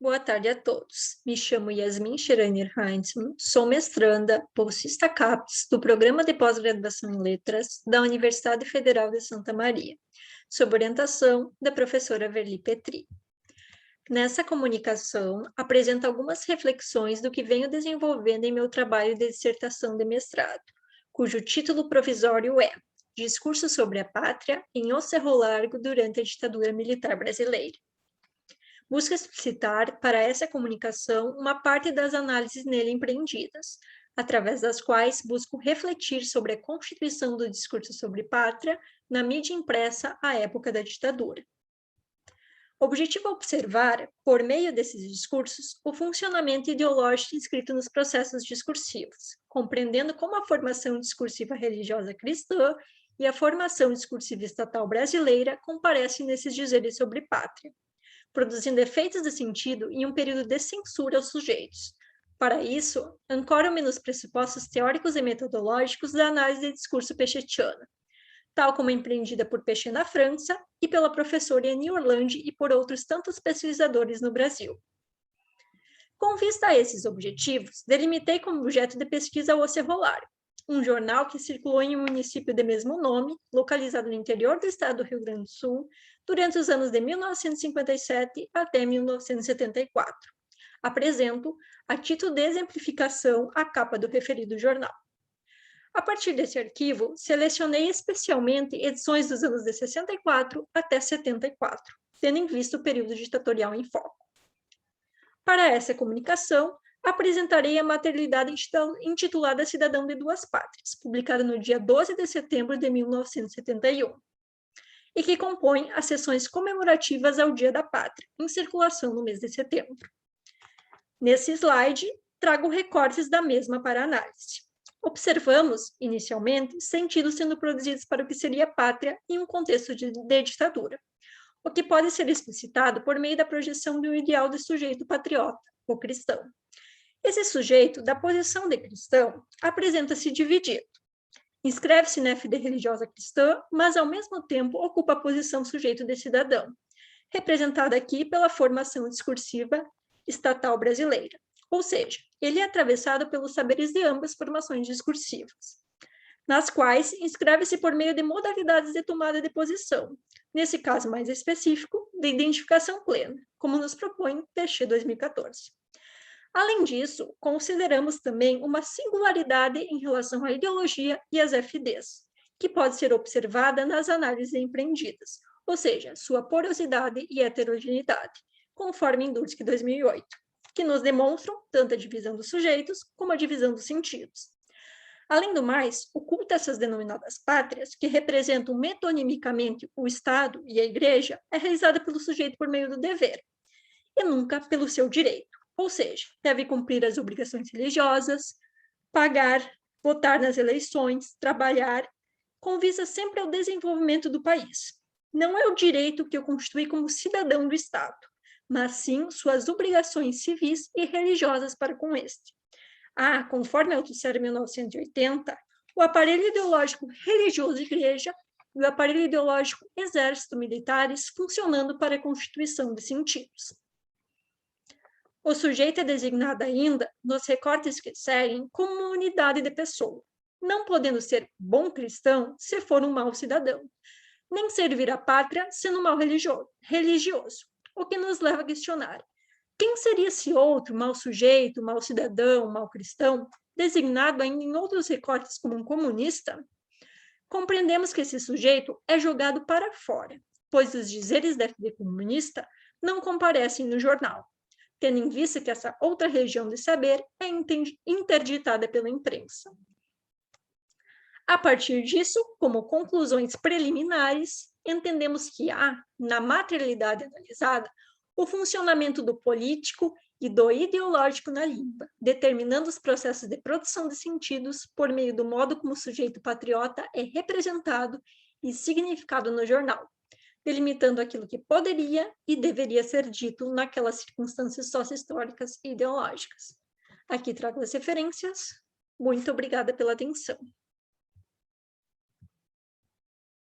Boa tarde a todos. Me chamo Yasmin Schreiner Heinzmann, sou mestranda, bolsista CAPES, do Programa de Pós-Graduação em Letras da Universidade Federal de Santa Maria, sob orientação da professora Verli Petri. Nessa comunicação, apresento algumas reflexões do que venho desenvolvendo em meu trabalho de dissertação de mestrado, cujo título provisório é Discurso sobre a Pátria em O Cerro Largo durante a ditadura militar brasileira. Busca explicitar para essa comunicação uma parte das análises nele empreendidas, através das quais busco refletir sobre a constituição do discurso sobre pátria na mídia impressa à época da ditadura. O objetivo é observar, por meio desses discursos, o funcionamento ideológico inscrito nos processos discursivos, compreendendo como a formação discursiva religiosa cristã e a formação discursiva estatal brasileira comparecem nesses dizeres sobre pátria, produzindo efeitos de sentido em um período de censura aos sujeitos. Para isso, ancoro-me nos pressupostos teóricos e metodológicos da análise de discurso pechetiana, tal como empreendida por Pechet na França e pela professora Annie Orlandi e por outros tantos pesquisadores no Brasil. Com vista a esses objetivos, delimitei como objeto de pesquisa o Cerro Largo, um jornal que circulou em um município de mesmo nome, localizado no interior do estado do Rio Grande do Sul, durante os anos de 1957 até 1974. Apresento, a título de exemplificação, a capa do referido jornal. A partir desse arquivo, selecionei especialmente edições dos anos de 64 até 74, tendo em vista o período ditatorial em foco. Para essa comunicação, apresentarei a materialidade intitulada Cidadão de Duas Pátrias, publicada no dia 12 de setembro de 1971, e que compõe as sessões comemorativas ao Dia da Pátria, em circulação no mês de setembro. Nesse slide, trago recortes da mesma para análise. Observamos, inicialmente, sentidos sendo produzidos para o que seria pátria em um contexto de ditadura, o que pode ser explicitado por meio da projeção de um ideal de sujeito patriota, ou cristão. Esse sujeito, da posição de cristão, apresenta-se dividido. Inscreve-se na FD religiosa cristã, mas, ao mesmo tempo, ocupa a posição sujeito de cidadão, representada aqui pela formação discursiva estatal brasileira. Ou seja, ele é atravessado pelos saberes de ambas formações discursivas, nas quais inscreve-se por meio de modalidades de tomada de posição, nesse caso mais específico, de identificação plena, como nos propõe Pechet 2014. Além disso, consideramos também uma singularidade em relação à ideologia e às FDs, que pode ser observada nas análises empreendidas, ou seja, sua porosidade e heterogeneidade, conforme Indursky 2008, que nos demonstram tanto a divisão dos sujeitos como a divisão dos sentidos. Além do mais, o culto a essas denominadas pátrias, que representam metonimicamente o Estado e a Igreja, é realizada pelo sujeito por meio do dever, e nunca pelo seu direito. Ou seja, deve cumprir as obrigações religiosas, pagar, votar nas eleições, trabalhar, com vista sempre ao desenvolvimento do país. Não é o direito que o constitui como cidadão do Estado, mas sim suas obrigações civis e religiosas para com este. Conforme a Althusser 1980, o aparelho ideológico religioso igreja e o aparelho ideológico exército militares funcionando para a constituição de sentidos. O sujeito é designado ainda, nos recortes que seguem, como uma unidade de pessoa, não podendo ser bom cristão se for um mau cidadão, nem servir a pátria sendo um mau religioso, o que nos leva a questionar: quem seria esse outro mau sujeito, mau cidadão, mau cristão, designado ainda em outros recortes como um comunista? Compreendemos que esse sujeito é jogado para fora, pois os dizeres da FD comunista não comparecem no jornal, tendo em vista que essa outra região de saber é interditada pela imprensa. A partir disso, como conclusões preliminares, entendemos que há, na materialidade analisada, o funcionamento do político e do ideológico na língua, determinando os processos de produção de sentidos por meio do modo como o sujeito patriota é representado e significado no jornal, delimitando aquilo que poderia e deveria ser dito naquelas circunstâncias sócio-históricas e ideológicas. Aqui trago as referências. Muito obrigada pela atenção.